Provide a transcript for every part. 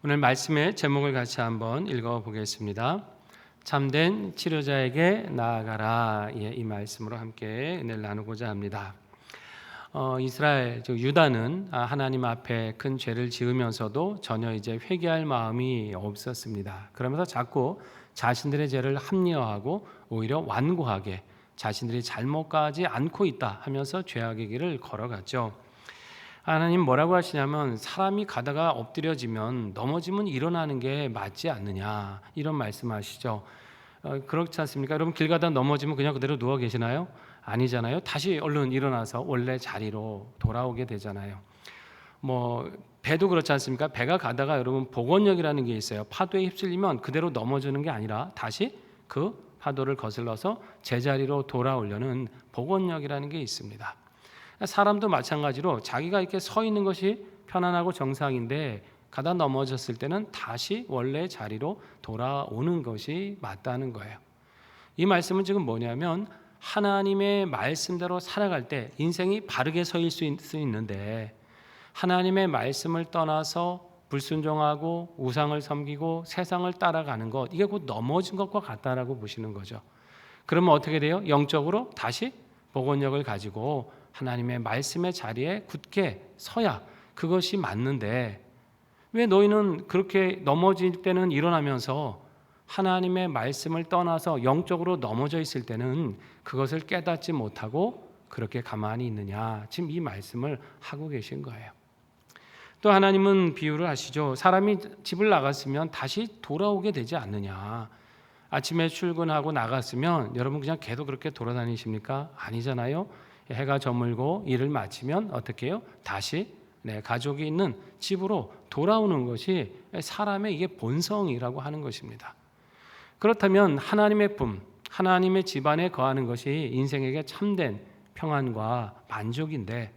오늘 말씀의 제목을 같이 한번 읽어보겠습니다. 참된 치료자에게 나아가라. 이 말씀으로 함께 은혜를 나누고자 합니다. 이스라엘 즉 유다는 하나님 앞에 큰 죄를 지으면서도 전혀 이제 회개할 마음이 없었습니다. 그러면서 자꾸 자신들의 죄를 합리화하고 오히려 완고하게 자신들이 잘못가지 않고 있다 하면서 죄악의 길을 걸어갔죠. 하나님 뭐라고 하시냐면 사람이 가다가 엎드려지면 넘어지면 일어나는 게 맞지 않느냐 이런 말씀하시죠. 그렇지 않습니까? 여러분 길 가다 넘어지면 그냥 그대로 누워 계시나요? 아니잖아요. 다시 얼른 일어나서 원래 자리로 돌아오게 되잖아요. 배도 그렇지 않습니까? 배가 가다가 여러분 복원력이라는 게 있어요. 파도에 휩쓸리면 그대로 넘어지는 게 아니라 다시 그 파도를 거슬러서 제자리로 돌아오려는 복원력이라는 게 있습니다. 사람도 마찬가지로 자기가 이렇게 서 있는 것이 편안하고 정상인데 가다 넘어졌을 때는 다시 원래 자리로 돌아오는 것이 맞다는 거예요. 이 말씀은 지금 뭐냐면 하나님의 말씀대로 살아갈 때 인생이 바르게 서일 수 있는데 하나님의 말씀을 떠나서 불순종하고 우상을 섬기고 세상을 따라가는 것, 이게 곧 넘어진 것과 같다라고 보시는 거죠. 그러면 어떻게 돼요? 영적으로 다시 복원력을 가지고 하나님의 말씀의 자리에 굳게 서야 그것이 맞는데 왜 너희는 그렇게 넘어질 때는 일어나면서 하나님의 말씀을 떠나서 영적으로 넘어져 있을 때는 그것을 깨닫지 못하고 그렇게 가만히 있느냐, 지금 이 말씀을 하고 계신 거예요. 또 하나님은 비유를 하시죠. 사람이 집을 나갔으면 다시 돌아오게 되지 않느냐. 아침에 출근하고 나갔으면 여러분 그냥 계속 그렇게 돌아다니십니까? 아니잖아요. 해가 저물고 일을 마치면 어떻게 해요? 다시 가족이 있는 집으로 돌아오는 것이 사람의 이게 본성이라고 하는 것입니다. 그렇다면 하나님의 품, 하나님의 집안에 거하는 것이 인생에게 참된 평안과 만족인데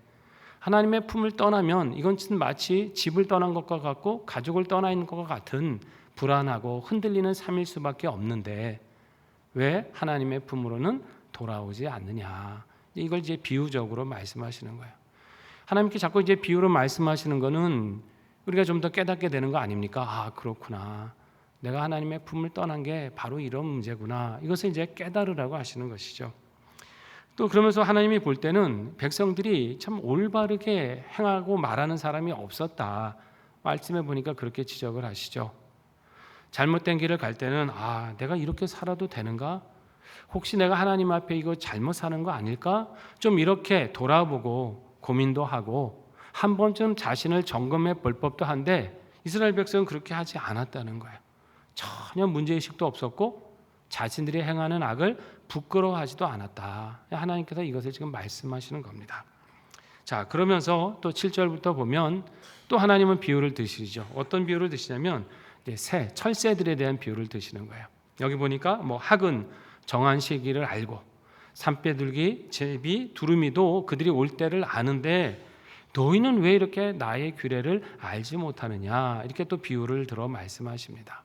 하나님의 품을 떠나면 이건 마치 집을 떠난 것과 같고 가족을 떠나 있는 것과 같은 불안하고 흔들리는 삶일 수밖에 없는데 왜 하나님의 품으로는 돌아오지 않느냐. 이걸 이제 비유적으로 말씀하시는 거예요. 하나님께 자꾸 이제 비유로 말씀하시는 거는 우리가 좀 더 깨닫게 되는 거 아닙니까? 아, 그렇구나. 내가 하나님의 품을 떠난 게 바로 이런 문제구나. 이것을 이제 깨달으라고 하시는 것이죠. 또 그러면서 하나님이 볼 때는 백성들이 참 올바르게 행하고 말하는 사람이 없었다. 말씀해 보니까 그렇게 지적을 하시죠. 잘못된 길을 갈 때는 내가 이렇게 살아도 되는가? 혹시 내가 하나님 앞에 이거 잘못 사는 거 아닐까? 좀 이렇게 돌아보고 고민도 하고 한 번쯤 자신을 점검해 볼 법도 한데 이스라엘 백성은 그렇게 하지 않았다는 거예요. 전혀 문제의식도 없었고 자신들이 행하는 악을 부끄러워하지도 않았다. 하나님께서 이것을 지금 말씀하시는 겁니다. 자, 그러면서 또 7절부터 보면 또 하나님은 비유를 드시죠. 어떤 비유를 드시냐면 철새들에 대한 비유를 드시는 거예요. 여기 보니까 학은 정한 시기를 알고 산배들기, 제비, 두루미도 그들이 올 때를 아는데 너희는 왜 이렇게 나의 규례를 알지 못하느냐, 이렇게 또 비유를 들어 말씀하십니다.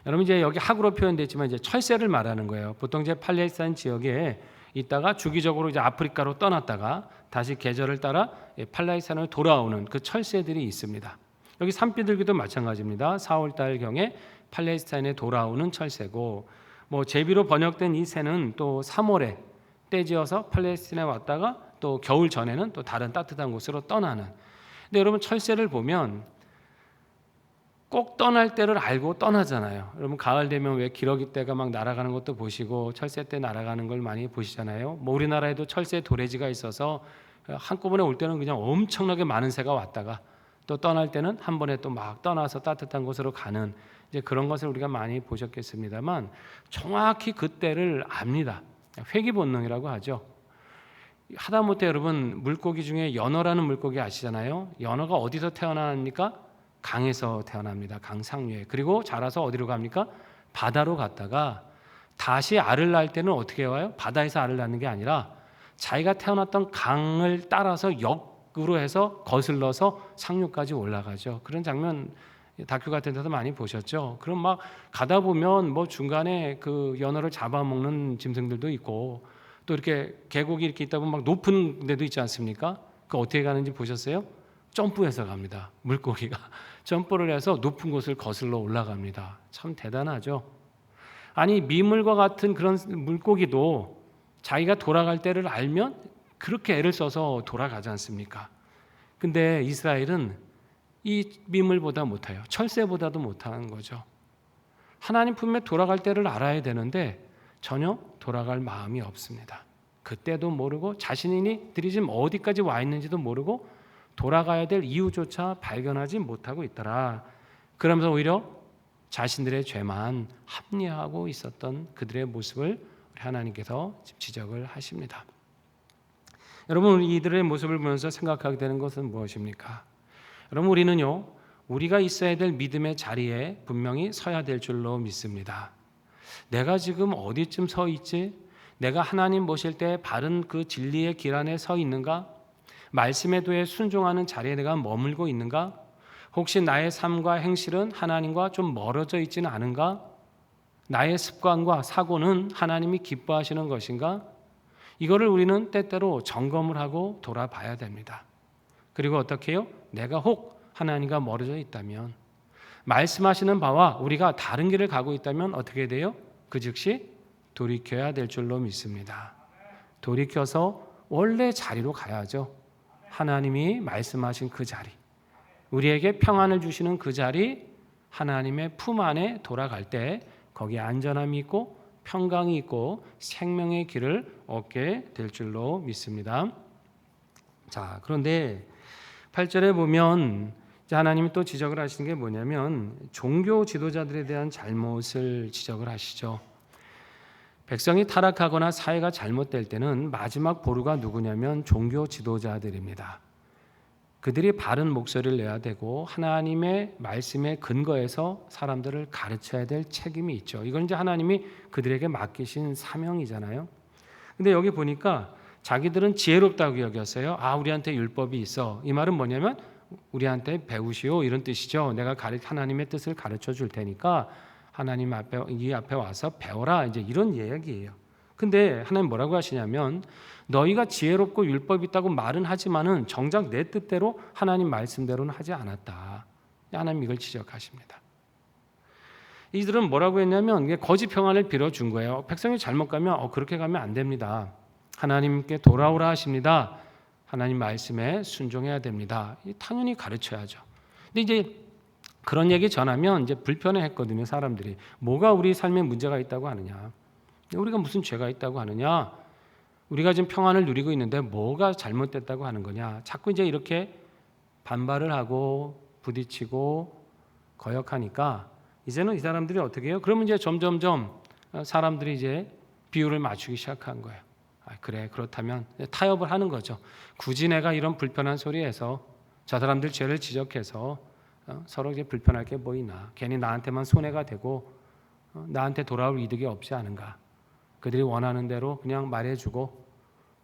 여러분 이제 여기 학으로 표현됐지만 이제 철새를 말하는 거예요. 보통 이제 팔레스타인 지역에 있다가 주기적으로 이제 아프리카로 떠났다가 다시 계절을 따라 팔레스타인으로 돌아오는 그 철새들이 있습니다. 여기 산비둘기도 마찬가지입니다. 4월달 경에 팔레스타인에 돌아오는 철새고 제비로 번역된 이 새는 또 3월에 떼지어서 팔레스타인에 왔다가 또 겨울 전에는 또 다른 따뜻한 곳으로 떠나는. 근데 여러분 철새를 보면 꼭 떠날 때를 알고 떠나잖아요. 여러분 가을 되면 왜 기러기 떼가 막 날아가는 것도 보시고 철새 떼 날아가는 걸 많이 보시잖아요. 우리나라에도 철새 도래지가 있어서 한꺼번에 올 때는 그냥 엄청나게 많은 새가 왔다가 또 떠날 때는 한 번에 또 막 떠나서 따뜻한 곳으로 가는 이제 그런 것을 우리가 많이 보셨겠습니다만 정확히 그때를 압니다. 회귀 본능이라고 하죠. 하다못해 여러분 물고기 중에 연어라는 물고기 아시잖아요. 연어가 어디서 태어납니까? 강에서 태어납니다. 강 상류에. 그리고 자라서 어디로 갑니까? 바다로 갔다가 다시 알을 낳을 때는 어떻게 와요? 바다에서 알을 낳는 게 아니라 자기가 태어났던 강을 따라서 역으로 해서 거슬러서 상류까지 올라가죠. 그런 장면 다큐 같은 데서 많이 보셨죠. 그럼 막 가다 보면 중간에 그 연어를 잡아먹는 짐승들도 있고 또 이렇게 계곡이 이렇게 있다 보면 막 높은 데도 있지 않습니까? 그 어떻게 가는지 보셨어요? 점프해서 갑니다. 물고기가 점프를 해서 높은 곳을 거슬러 올라갑니다. 참 대단하죠. 아니 미물과 같은 그런 물고기도 자기가 돌아갈 때를 알면 그렇게 애를 써서 돌아가지 않습니까? 근데 이스라엘은 이 미물보다 못해요. 철새보다도 못하는 거죠. 하나님 품에 돌아갈 때를 알아야 되는데 전혀 돌아갈 마음이 없습니다. 그때도 모르고 자신이 지금 어디까지 와 있는지도 모르고 돌아가야 될 이유조차 발견하지 못하고 있더라. 그러면서 오히려 자신들의 죄만 합리화하고 있었던 그들의 모습을 하나님께서 지적을 하십니다. 여러분, 이들의 모습을 보면서 생각하게 되는 것은 무엇입니까? 여러분, 우리는요, 우리가 있어야 될 믿음의 자리에 분명히 서야 될 줄로 믿습니다. 내가 지금 어디쯤 서 있지? 내가 하나님 모실 때 바른 그 진리의 길 안에 서 있는가? 말씀의 도에 순종하는 자리에 내가 머물고 있는가? 혹시 나의 삶과 행실은 하나님과 좀 멀어져 있지는 않은가? 나의 습관과 사고는 하나님이 기뻐하시는 것인가? 이거를 우리는 때때로 점검을 하고 돌아봐야 됩니다. 그리고 어떻게 해요? 내가 혹 하나님과 멀어져 있다면, 말씀하시는 바와 우리가 다른 길을 가고 있다면 어떻게 돼요? 그 즉시 돌이켜야 될 줄로 믿습니다. 돌이켜서 원래 자리로 가야죠. 하나님이 말씀하신 그 자리, 우리에게 평안을 주시는 그 자리, 하나님의 품 안에 돌아갈 때 거기에 안전함이 있고 평강이 있고 생명의 길을 얻게 될 줄로 믿습니다. 자, 그런데 8절에 보면 하나님이 또 지적을 하시는 게 뭐냐면 종교 지도자들에 대한 잘못을 지적을 하시죠. 백성이 타락하거나 사회가 잘못될 때는 마지막 보루가 누구냐면 종교 지도자들입니다. 그들이 바른 목소리를 내야 되고 하나님의 말씀에 근거해서 사람들을 가르쳐야 될 책임이 있죠. 이건 이제 하나님이 그들에게 맡기신 사명이잖아요. 근데 여기 보니까 자기들은 지혜롭다고 여겼어요. 아, 우리한테 율법이 있어. 이 말은 뭐냐면 우리한테 배우시오 이런 뜻이죠. 내가 하나님의 뜻을 가르쳐 줄 테니까 하나님 앞에 이 앞에 와서 배워라, 이제 이런 이야기예요. 근데 하나님 뭐라고 하시냐면 너희가 지혜롭고 율법이 있다고 말은 하지만은 정작 내 뜻대로 하나님 말씀대로는 하지 않았다. 하나님 이걸 지적하십니다. 이들은 뭐라고 했냐면 거짓 평안을 빌어준 거예요. 백성이 잘못 가면 그렇게 가면 안 됩니다. 하나님께 돌아오라 하십니다. 하나님 말씀에 순종해야 됩니다. 당연히 가르쳐야죠. 근데 이제 그런 얘기 전하면 이제 불편해했거든요. 사람들이 뭐가 우리 삶에 문제가 있다고 하느냐, 우리가 무슨 죄가 있다고 하느냐, 우리가 지금 평안을 누리고 있는데 뭐가 잘못됐다고 하는 거냐, 자꾸 이제 이렇게 반발을 하고 부딪히고 거역하니까 이제는 이 사람들이 어떻게 해요? 그러면 이제 점점점 사람들이 이제 비율을 맞추기 시작한 거예요. 그래, 그렇다면 타협을 하는 거죠. 굳이 내가 이런 불편한 소리에서 저 사람들 죄를 지적해서 서로 이제 불편할 게 뭐 있나, 괜히 나한테만 손해가 되고 나한테 돌아올 이득이 없지 않은가, 그들이 원하는 대로 그냥 말해주고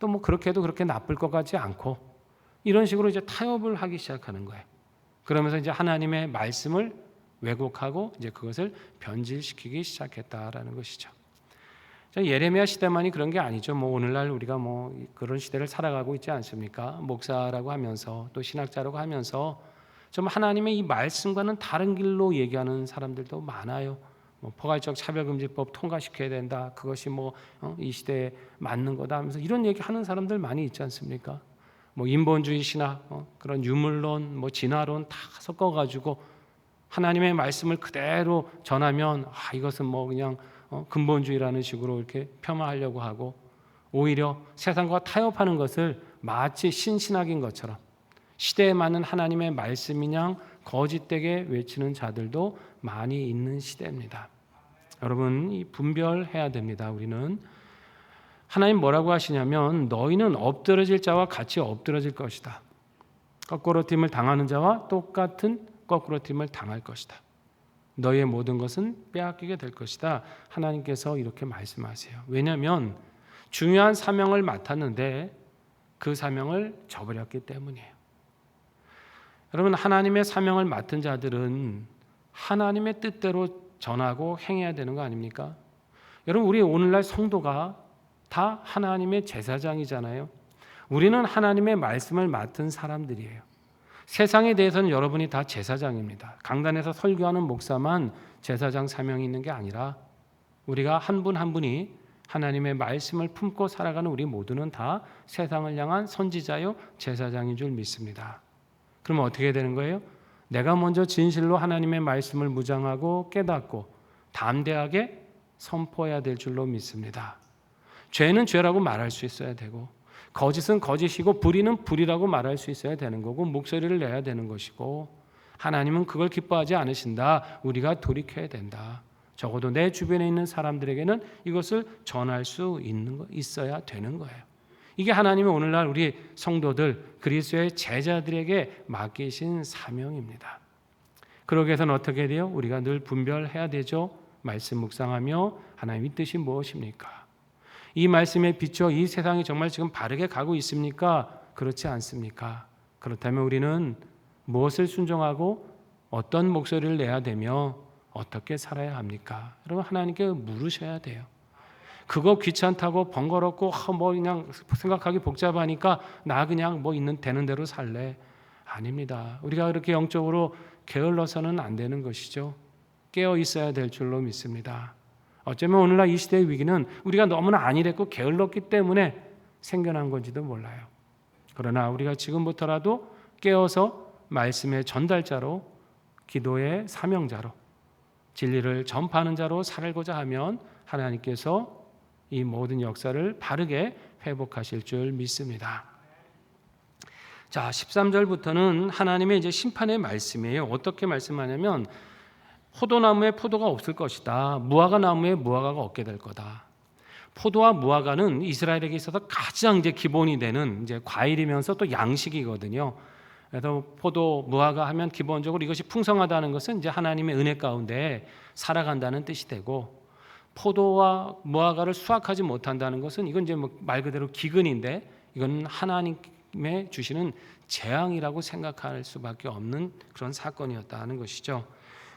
또 뭐 그렇게 해도 그렇게 나쁠 것 같지 않고, 이런 식으로 이제 타협을 하기 시작하는 거예요. 그러면서 이제 하나님의 말씀을 왜곡하고 이제 그것을 변질시키기 시작했다라는 것이죠. 예레미야 시대만이 그런 게 아니죠. 뭐 오늘날 우리가 뭐 그런 시대를 살아가고 있지 않습니까? 목사라고 하면서 또 신학자라고 하면서 좀 하나님의 이 말씀과는 다른 길로 얘기하는 사람들도 많아요. 뭐 포괄적 차별금지법 통과시켜야 된다. 그것이 뭐 이 시대에 맞는 거다 하면서 이런 얘기하는 사람들 많이 있지 않습니까? 뭐 인본주의 신학, 그런 유물론, 뭐 진화론 다 섞어가지고 하나님의 말씀을 그대로 전하면 이것은 뭐 그냥 근본주의라는 식으로 이렇게 폄하하려고 하고, 오히려 세상과 타협하는 것을 마치 신신학인 것처럼 시대에 맞는 하나님의 말씀이냥 거짓되게 외치는 자들도 많이 있는 시대입니다. 여러분, 이 분별해야 됩니다. 우리는 하나님 뭐라고 하시냐면 너희는 엎드러질 자와 같이 엎드러질 것이다. 거꾸로 팀을 당하는 자와 똑같은 거꾸로 팀을 당할 것이다. 너희의 모든 것은 빼앗기게 될 것이다. 하나님께서 이렇게 말씀하세요. 왜냐하면 중요한 사명을 맡았는데 그 사명을 저버렸기 때문이에요. 여러분, 하나님의 사명을 맡은 자들은 하나님의 뜻대로 전하고 행해야 되는 거 아닙니까? 여러분, 우리 오늘날 성도가 다 하나님의 제사장이잖아요. 우리는 하나님의 말씀을 맡은 사람들이에요. 세상에 대해서는 여러분이 다 제사장입니다. 강단에서 설교하는 목사만 제사장 사명이 있는 게 아니라 우리가 한 분 한 분이 하나님의 말씀을 품고 살아가는 우리 모두는 다 세상을 향한 선지자요 제사장인 줄 믿습니다. 그러면 어떻게 되는 거예요? 내가 먼저 진실로 하나님의 말씀을 무장하고 깨닫고 담대하게 선포해야 될 줄로 믿습니다. 죄는 죄라고 말할 수 있어야 되고 거짓은 거짓이고 불의는 불의라고 말할 수 있어야 되는 거고 목소리를 내야 되는 것이고 하나님은 그걸 기뻐하지 않으신다. 우리가 돌이켜야 된다. 적어도 내 주변에 있는 사람들에게는 이것을 전할 수 있어야 되는 거예요. 이게 하나님이 오늘날 우리 성도들 그리스도의 제자들에게 맡기신 사명입니다. 그러기 위해서는 어떻게 돼요? 우리가 늘 분별해야 되죠. 말씀 묵상하며 하나님의 뜻이 무엇입니까? 이 말씀에 비춰 이 세상이 정말 지금 바르게 가고 있습니까? 그렇지 않습니까? 그렇다면 우리는 무엇을 순종하고 어떤 목소리를 내야 되며 어떻게 살아야 합니까? 여러분 하나님께 물으셔야 돼요. 그거 귀찮다고 번거롭고 뭐 그냥 생각하기 복잡하니까 나 그냥 뭐 있는 되는 대로 살래. 아닙니다. 우리가 그렇게 영적으로 게을러서는 안 되는 것이죠. 깨어 있어야 될 줄로 믿습니다. 어쩌면 오늘날 이 시대의 위기는 우리가 너무나 안일했고 게을렀기 때문에 생겨난 건지도 몰라요. 그러나 우리가 지금부터라도 깨어서 말씀의 전달자로 기도의 사명자로 진리를 전파하는 자로 살고자 하면 하나님께서 이 모든 역사를 바르게 회복하실 줄 믿습니다. 자, 13절부터는 하나님의 이제 심판의 말씀이에요. 어떻게 말씀하냐면 포도나무에 포도가 없을 것이다. 무화과 나무에 무화과가 없게 될 거다. 포도와 무화과는 이스라엘에게 있어서 가장 이제 기본이 되는 이제 과일이면서 또 양식이거든요. 그래서 포도, 무화과 하면 기본적으로 이것이 풍성하다는 것은 이제 하나님의 은혜 가운데 살아간다는 뜻이 되고 포도와 무화과를 수확하지 못한다는 것은 이건 이제 말 그대로 기근인데 이건 하나님의 주시는 재앙이라고 생각할 수밖에 없는 그런 사건이었다는 것이죠.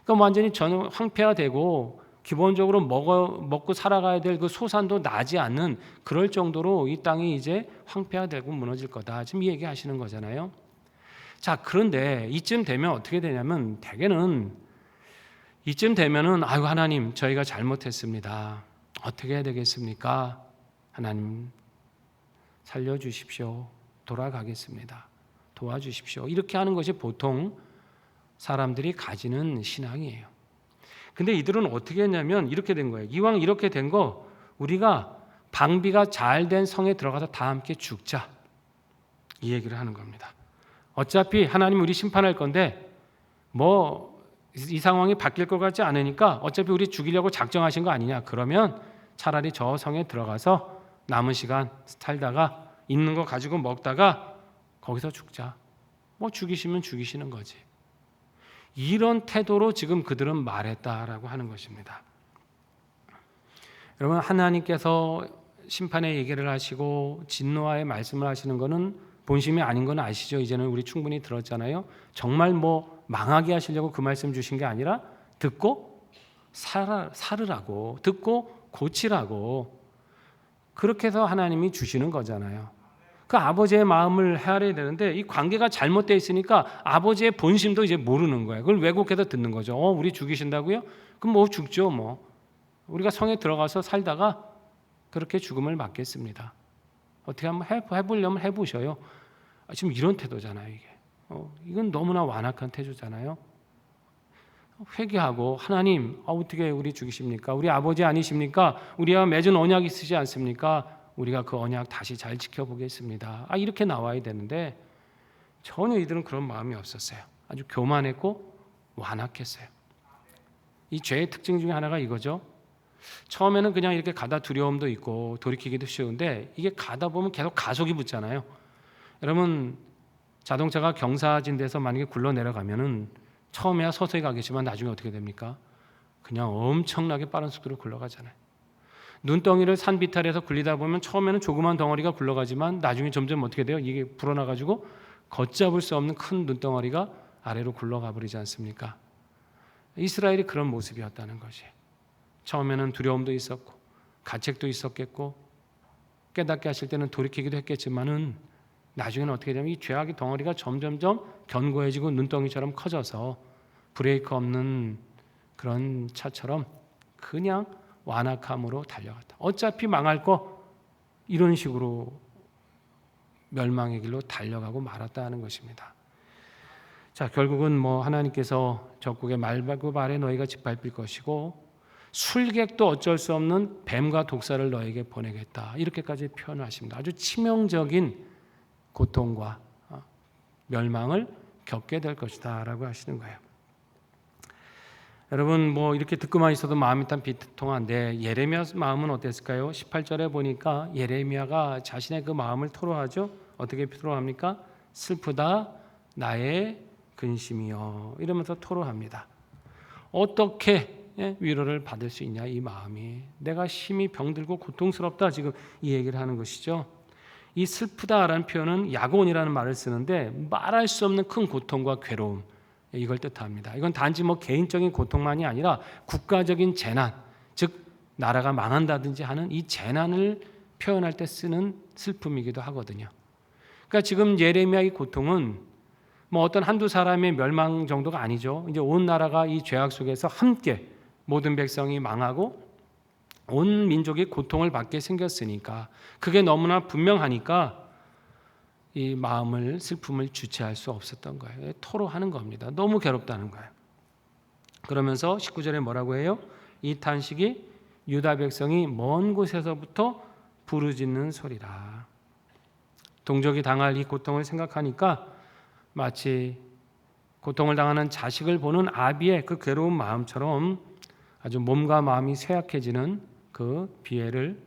그러니까 완전히 전혀 황폐화되고 기본적으로 먹고 살아가야 될 그 소산도 나지 않는 그럴 정도로 이 땅이 이제 황폐화되고 무너질 거다. 지금 이 얘기하시는 거잖아요. 자, 그런데 이쯤 되면 어떻게 되냐면 대개는 이쯤 되면은 아이고 하나님 저희가 잘못했습니다. 어떻게 해야 되겠습니까? 하나님 살려주십시오. 돌아가겠습니다. 도와주십시오. 이렇게 하는 것이 보통 사람들이 가지는 신앙이에요. 근데 이들은 어떻게 했냐면 이렇게 된 거예요. 이왕 이렇게 된 거 우리가 방비가 잘 된 성에 들어가서 다 함께 죽자. 이 얘기를 하는 겁니다. 어차피 하나님 우리 심판할 건데 뭐 이 상황이 바뀔 것 같지 않으니까 어차피 우리 죽이려고 작정하신 거 아니냐. 그러면 차라리 저 성에 들어가서 남은 시간 살다가 있는 거 가지고 먹다가 거기서 죽자. 뭐 죽이시면 죽이시는 거지. 이런 태도로 지금 그들은 말했다라고 하는 것입니다. 여러분 하나님께서 심판의 얘기를 하시고 진노와의 말씀을 하시는 것은 본심이 아닌 건 아시죠? 이제는 우리 충분히 들었잖아요. 정말 뭐 망하게 하시려고 그 말씀 주신 게 아니라 듣고 살으라고 듣고 고치라고 그렇게 해서 하나님이 주시는 거잖아요. 그 아버지의 마음을 헤아려야 되는데 이 관계가 잘못되어 있으니까 아버지의 본심도 이제 모르는 거예요. 그걸 왜곡해서 듣는 거죠. 우리 죽이신다고요? 그럼 뭐 죽죠 뭐. 우리가 성에 들어가서 살다가 그렇게 죽음을 맞겠습니다. 어떻게 한번 해보려면 해보셔요. 지금 이런 태도잖아요 이게. 이건 너무나 완악한 태도잖아요. 회개하고 하나님 어떻게 우리 죽이십니까? 우리 아버지 아니십니까? 우리와 맺은 언약 있으시지 않습니까? 우리가 그 언약 다시 잘 지켜보겠습니다. 이렇게 나와야 되는데 전혀 이들은 그런 마음이 없었어요. 아주 교만했고 완악했어요. 이 죄의 특징 중에 하나가 이거죠. 처음에는 그냥 이렇게 가다 두려움도 있고 돌이키기도 쉬운데 이게 가다 보면 계속 가속이 붙잖아요. 여러분 자동차가 경사진 데서 만약에 굴러 내려가면은 처음에야 서서히 가겠지만 나중에 어떻게 됩니까? 그냥 엄청나게 빠른 속도로 굴러가잖아요. 눈덩이를 산 비탈에서 굴리다 보면 처음에는 조그만 덩어리가 굴러가지만 나중에 점점 어떻게 돼요? 이게 불어나가지고 걷잡을 수 없는 큰 눈덩어리가 아래로 굴러가 버리지 않습니까? 이스라엘이 그런 모습이었다는 것이. 처음에는 두려움도 있었고 가책도 있었겠고 깨닫게 하실 때는 돌이키기도 했겠지만은 나중에는 어떻게 되냐면 이 죄악의 덩어리가 점점점 견고해지고 눈덩이처럼 커져서 브레이크 없는 그런 차처럼 그냥 완악함으로 달려갔다. 어차피 망할 거 이런 식으로 멸망의 길로 달려가고 말았다는 것입니다. 자, 결국은 하나님께서 적국의 말고 발에 너희가 짓밟힐 것이고 술객도 어쩔 수 없는 뱀과 독사를 너에게 보내겠다. 이렇게까지 표현을 하십니다. 아주 치명적인 고통과 멸망을 겪게 될 것이다 라고 하시는 거예요. 여러분 이렇게 듣고만 있어도 마음이 참 비통한데 예레미야 마음은 어땠을까요? 18절에 보니까 예레미야가 자신의 그 마음을 토로하죠. 어떻게 토로합니까? 슬프다 나의 근심이여 이러면서 토로합니다. 어떻게 위로를 받을 수 있냐 이 마음이. 내가 심히 병들고 고통스럽다 지금 이 얘기를 하는 것이죠. 이 슬프다라는 표현은 야곤이라는 말을 쓰는데 말할 수 없는 큰 고통과 괴로움 이걸 뜻합니다. 이건 단지 개인적인 고통만이 아니라 국가적인 재난, 즉 나라가 망한다든지 하는 이 재난을 표현할 때 쓰는 슬픔이기도 하거든요. 그러니까 지금 예레미야의 고통은 어떤 한두 사람의 멸망 정도가 아니죠. 이제 온 나라가 이 죄악 속에서 함께 모든 백성이 망하고 온 민족이 고통을 받게 생겼으니까 그게 너무나 분명하니까 이 마음을 슬픔을 주체할 수 없었던 거예요. 토로하는 겁니다. 너무 괴롭다는 거예요. 그러면서 19절에 뭐라고 해요? 이 탄식이 유다 백성이 먼 곳에서부터 부르짖는 소리라. 동족이 당할 이 고통을 생각하니까 마치 고통을 당하는 자식을 보는 아비의 그 괴로운 마음처럼 아주 몸과 마음이 쇠약해지는 그 비애를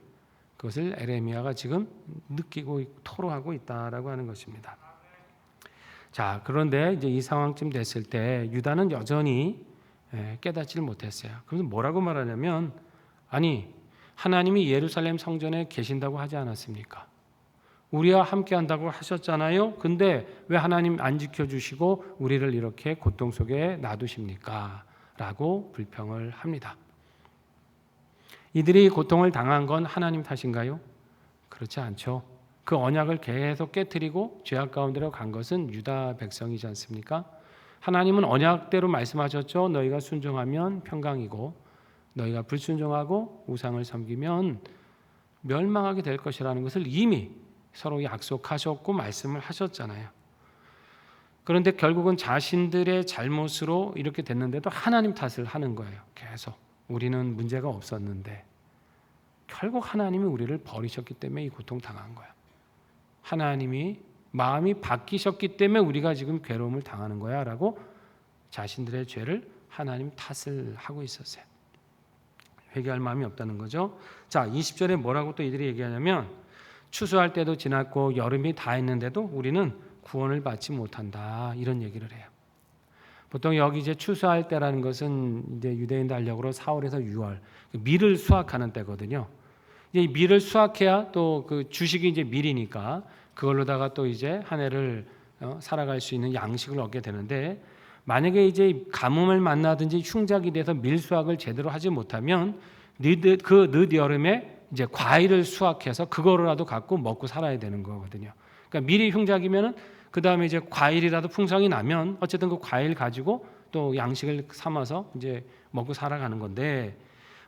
그것을 에레미야가 지금 느끼고 토로하고 있다라고 하는 것입니다. 자, 그런데 이제 이 상황쯤 됐을 때 유다는 여전히 깨닫지를 못했어요. 그래서 뭐라고 말하냐면 아니 하나님이 예루살렘 성전에 계신다고 하지 않았습니까? 우리와 함께 한다고 하셨잖아요. 근데 왜 하나님 안 지켜주시고 우리를 이렇게 고통 속에 놔두십니까? 라고 불평을 합니다. 이들이 고통을 당한 건 하나님 탓인가요? 그렇지 않죠. 그 언약을 계속 깨트리고 죄악 가운데로 간 것은 유다 백성이지 않습니까? 하나님은 언약대로 말씀하셨죠. 너희가 순종하면 평강이고 너희가 불순종하고 우상을 섬기면 멸망하게 될 것이라는 것을 이미 서로 약속하셨고 말씀을 하셨잖아요. 그런데 결국은 자신들의 잘못으로 이렇게 됐는데도 하나님 탓을 하는 거예요. 계속 우리는 문제가 없었는데 결국 하나님이 우리를 버리셨기 때문에 이 고통 당한 거야. 하나님이 마음이 바뀌셨기 때문에 우리가 지금 괴로움을 당하는 거야 라고 자신들의 죄를 하나님 탓을 하고 있었어요. 회개할 마음이 없다는 거죠. 자, 20절에 뭐라고 또 이들이 얘기하냐면 추수할 때도 지났고 여름이 다 했는데도 우리는 구원을 받지 못한다 이런 얘기를 해요. 보통 여기 이제 추수할 때라는 것은 이제 유대인 달력으로 4월에서 6월 밀을 수확하는 때거든요. 이제 이 밀을 수확해야 또 그 주식이 이제 밀이니까 그걸로다가 또 이제 한 해를 살아갈 수 있는 양식을 얻게 되는데 만약에 이제 가뭄을 만나든지 흉작이 돼서 밀 수확을 제대로 하지 못하면 그 늦 여름에 이제 과일을 수확해서 그거라도 갖고 먹고 살아야 되는 거거든요. 그러니까 밀이 흉작이면은 그 다음에 이제 과일이라도 풍성이 나면 어쨌든 그 과일 가지고 또 양식을 삼아서 이제 먹고 살아가는 건데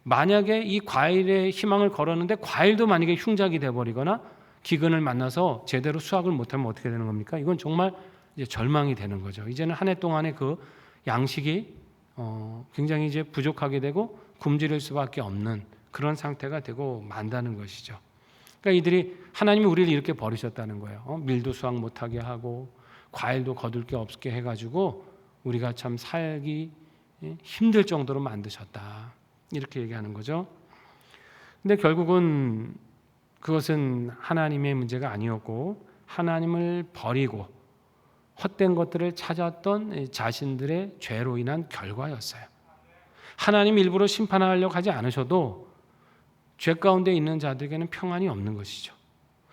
만약에 이 과일에 희망을 걸었는데 과일도 만약에 흉작이 돼버리거나 기근을 만나서 제대로 수확을 못하면 어떻게 되는 겁니까? 이건 정말 이제 절망이 되는 거죠. 이제는 한 해 동안의 그 양식이 굉장히 이제 부족하게 되고 굶주릴 수밖에 없는 그런 상태가 되고 만다는 것이죠. 그러니까 이들이 하나님이 우리를 이렇게 버리셨다는 거예요. 밀도 수확 못하게 하고 과일도 거둘 게 없게 해가지고 우리가 참 살기 힘들 정도로 만드셨다. 이렇게 얘기하는 거죠. 근데 결국은 그것은 하나님의 문제가 아니었고 하나님을 버리고 헛된 것들을 찾았던 자신들의 죄로 인한 결과였어요. 하나님 일부러 심판하려고 하지 않으셔도 죄 가운데 있는 자들에게는 평안이 없는 것이죠.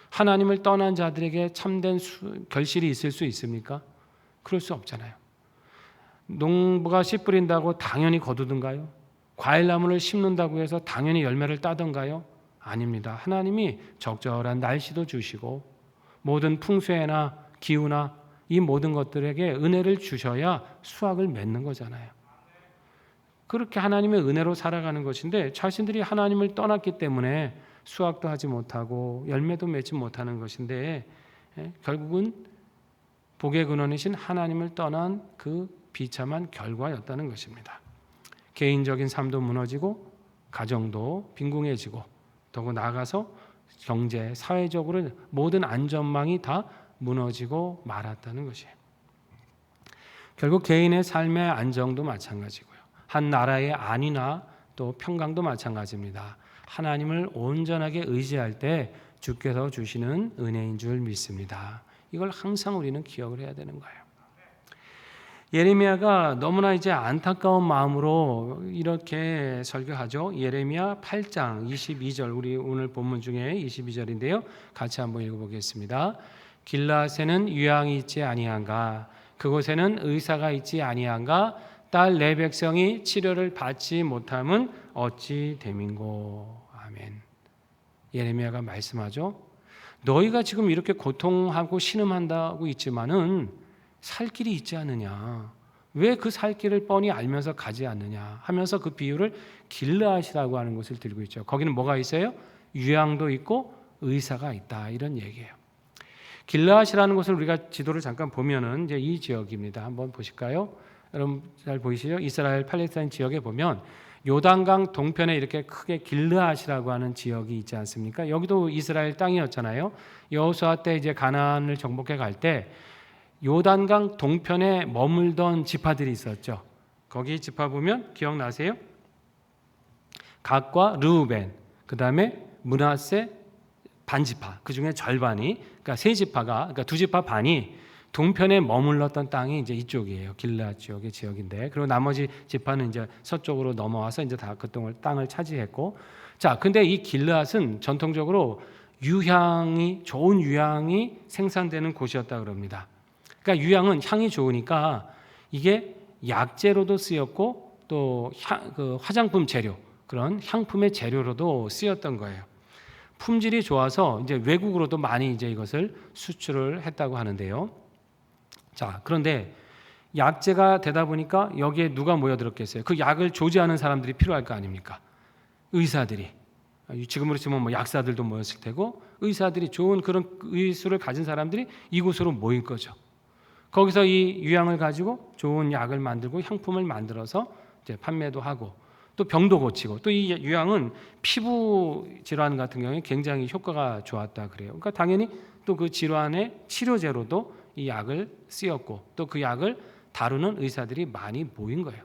하나님을 떠난 자들에게 참된 결실이 있을 수 있습니까? 그럴 수 없잖아요. 농부가 씨 뿌린다고 당연히 거두든가요? 과일나무를 심는다고 해서 당연히 열매를 따든가요? 아닙니다. 하나님이 적절한 날씨도 주시고 모든 풍수해나 기후나 이 모든 것들에게 은혜를 주셔야 수확을 맺는 거잖아요. 그렇게 하나님의 은혜로 살아가는 것인데 자신들이 하나님을 떠났기 때문에 수확도 하지 못하고 열매도 맺지 못하는 것인데 결국은 복의 근원이신 하나님을 떠난 그 비참한 결과였다는 것입니다. 개인적인 삶도 무너지고 가정도 빈궁해지고 더구 나아가서 경제, 사회적으로 모든 안전망이 다 무너지고 말았다는 것이에요. 결국 개인의 삶의 안정도 마찬가지고요. 한 나라의 안위나 또 평강도 마찬가지입니다. 하나님을 온전하게 의지할 때 주께서 주시는 은혜인 줄 믿습니다. 이걸 항상 우리는 기억을 해야 되는 거예요. 예레미야가 너무나 이제 안타까운 마음으로 이렇게 설교하죠. 예레미야 8장 22절, 우리 오늘 본문 중에 22절인데요. 같이 한번 읽어보겠습니다. 길라앗에는 유향이 있지 아니한가? 그곳에는 의사가 있지 아니한가? 딸 내 백성이 치료를 받지 못함은 어찌 됨인고? 아멘. 예레미야가 말씀하죠. 너희가 지금 이렇게 고통하고 신음한다고 있지만은 살 길이 있지 않느냐? 왜 그 살 길을 뻔히 알면서 가지 않느냐? 하면서 그 비유를 길르앗이라고 하는 것을 들고 있죠. 거기는 뭐가 있어요? 유향도 있고 의사가 있다, 이런 얘기예요. 길르앗이라는 것을 우리가 지도를 잠깐 보면은 이제 이 지역입니다. 한번 보실까요? 여러분 잘 보이시죠? 이스라엘 팔레스타인 지역에 보면 요단강 동편에 이렇게 크게 길르앗이라고 하는 지역이 있지 않습니까? 여기도 이스라엘 땅이었잖아요. 여호수아 때 이제 가나안을 정복해 갈 때 요단강 동편에 머물던 지파들이 있었죠. 거기 지파 보면 기억나세요? 갓과 르우벤, 그 다음에 므낫세 반지파, 그 중에 절반이, 그러니까 세 지파가, 그러니까 두 지파 반이 동편에 머물렀던 땅이 이제 이쪽이에요. 길르앗 지역의 지역인데, 그리고 나머지 지파는 이제 서쪽으로 넘어와서 이제 다 그 땅을 차지했고, 자, 근데 이 길르앗은 전통적으로 좋은 유향이 생산되는 곳이었다 그럽니다. 그러니까 유향은 향이 좋으니까 이게 약재로도 쓰였고 또 화장품 재료, 그런 향품의 재료로도 쓰였던 거예요. 품질이 좋아서 이제 외국으로도 많이 이제 이것을 수출을 했다고 하는데요. 자, 그런데 약재가 되다 보니까 여기에 누가 모여들었겠어요? 그 약을 조제하는 사람들이 필요할 거 아닙니까? 의사들이. 지금으로 치면 뭐 약사들도 모였을 테고, 의사들이, 좋은 그런 의술을 가진 사람들이 이곳으로 모인 거죠. 거기서 이 유향을 가지고 좋은 약을 만들고 향품을 만들어서 이제 판매도 하고 또 병도 고치고, 또 이 유향은 피부 질환 같은 경우에 굉장히 효과가 좋았다 그래요. 그러니까 당연히 또 그 질환의 치료제로도 이 약을 쓰였고, 또 그 약을 다루는 의사들이 많이 모인 거예요.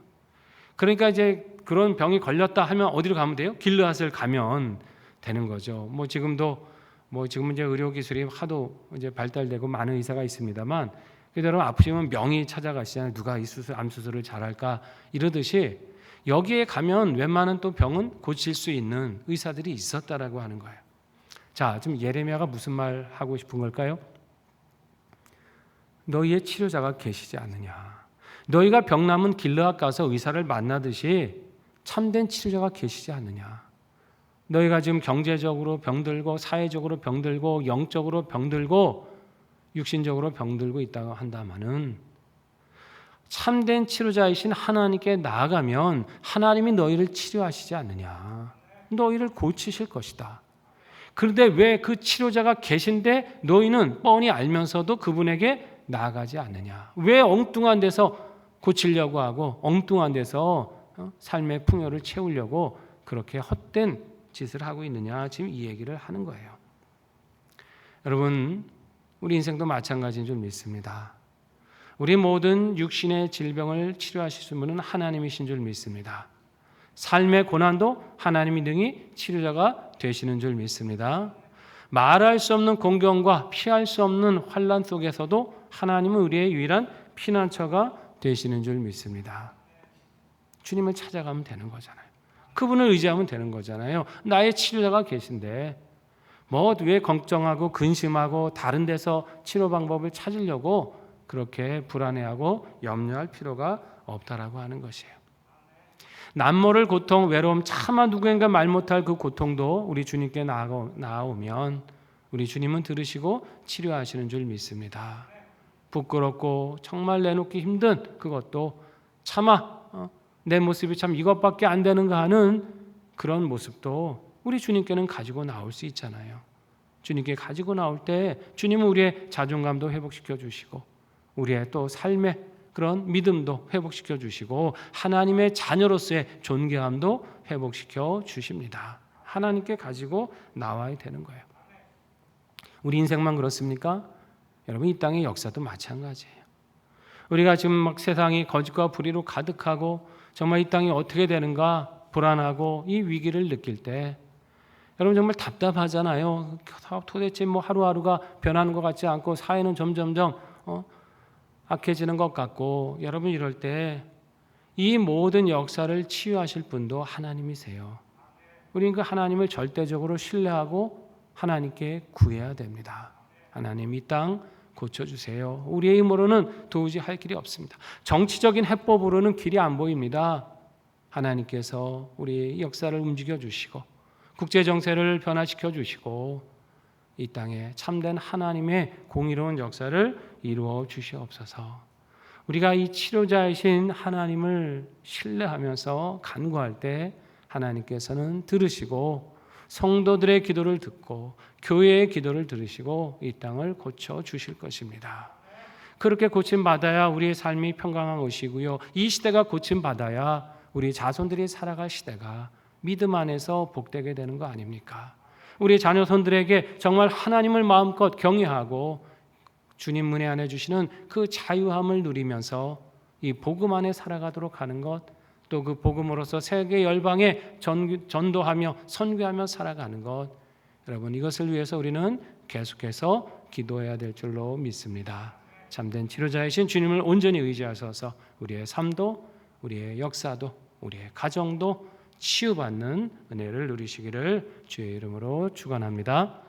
그러니까 이제 그런 병이 걸렸다 하면 어디로 가면 돼요? 길르앗을 가면 되는 거죠. 지금은 이제 의료 기술이 하도 이제 발달되고 많은 의사가 있습니다만, 그대로 아프시면 명의 찾아가시잖아요. 누가 이 암 수술을 잘할까 이러듯이 여기에 가면 웬만한 또 병은 고칠 수 있는 의사들이 있었다라고 하는 거예요. 자, 지금 예레미야가 무슨 말 하고 싶은 걸까요? 너희의 치료자가 계시지 않느냐? 너희가 병남은 길르앗 가서 의사를 만나듯이 참된 치료자가 계시지 않느냐? 너희가 지금 경제적으로 병들고 사회적으로 병들고 영적으로 병들고 육신적으로 병들고 있다고 한다면은 참된 치료자이신 하나님께 나아가면 하나님이 너희를 치료하시지 않느냐? 너희를 고치실 것이다. 그런데 왜 그 치료자가 계신데 너희는 뻔히 알면서도 그분에게 나아가지 않느냐? 왜 엉뚱한 데서 고치려고 하고 엉뚱한 데서 삶의 풍요를 채우려고 그렇게 헛된 짓을 하고 있느냐? 지금 이 얘기를 하는 거예요. 여러분, 우리 인생도 마찬가지인 줄 믿습니다. 우리 모든 육신의 질병을 치료하실 분은 하나님이신 줄 믿습니다. 삶의 고난도 하나님이 능히 치료자가 되시는 줄 믿습니다. 말할 수 없는 공경과 피할 수 없는 환난 속에서도 하나님은 우리의 유일한 피난처가 되시는 줄 믿습니다. 주님을 찾아가면 되는 거잖아요. 그분을 의지하면 되는 거잖아요. 나의 치료자가 계신데 왜 걱정하고 근심하고 다른 데서 치료 방법을 찾으려고 그렇게 불안해하고 염려할 필요가 없다라고 하는 것이에요. 남모를 고통, 외로움, 차마 누구인가 말 못할 그 고통도 우리 주님께 나아오면 우리 주님은 들으시고 치료하시는 줄 믿습니다. 부끄럽고 정말 내놓기 힘든 그것도 차마 내 모습이 참 이것밖에 안 되는가 하는 그런 모습도 우리 주님께는 가지고 나올 수 있잖아요. 주님께 가지고 나올 때 주님은 우리의 자존감도 회복시켜 주시고 우리의 또 삶의 그런 믿음도 회복시켜 주시고 하나님의 자녀로서의 존귀함도 회복시켜 주십니다. 하나님께 가지고 나와야 되는 거예요. 우리 인생만 그렇습니까? 여러분, 이 땅의 역사도 마찬가지예요. 우리가 지금 막 세상이 거짓과 불의로 가득하고 정말 이 땅이 어떻게 되는가 불안하고 이 위기를 느낄 때 여러분 정말 답답하잖아요. 도대체 뭐 하루하루가 변하는 것 같지 않고 사회는 점점점 악해지는 것 같고, 여러분 이럴 때 이 모든 역사를 치유하실 분도 하나님이세요. 우리는 그 하나님을 절대적으로 신뢰하고 하나님께 구해야 됩니다. 하나님, 이 땅 고쳐주세요. 우리의 힘으로는 도무지 할 길이 없습니다. 정치적인 해법으로는 길이 안 보입니다. 하나님께서 우리의 역사를 움직여 주시고 국제 정세를 변화시켜 주시고 이 땅에 참된 하나님의 공의로운 역사를 이루어 주시옵소서. 우리가 이 치료자이신 하나님을 신뢰하면서 간구할 때 하나님께서는 들으시고 성도들의 기도를 듣고 교회의 기도를 들으시고 이 땅을 고쳐 주실 것입니다. 그렇게 고침받아야 우리의 삶이 평강한 것이고요. 이 시대가 고침받아야 우리 자손들이 살아갈 시대가 믿음 안에서 복되게 되는 거 아닙니까? 우리 자녀손들에게 정말 하나님을 마음껏 경외하고 주님 문에 안에 주시는 그 자유함을 누리면서 이 복음 안에 살아가도록 하는 것, 또 그 복음으로서 세계 열방에 전도하며 선교하며 살아가는 것, 여러분 이것을 위해서 우리는 계속해서 기도해야 될 줄로 믿습니다. 참된 치료자이신 주님을 온전히 의지하셔서 우리의 삶도 우리의 역사도 우리의 가정도 치유받는 은혜를 누리시기를 주의 이름으로 축원합니다.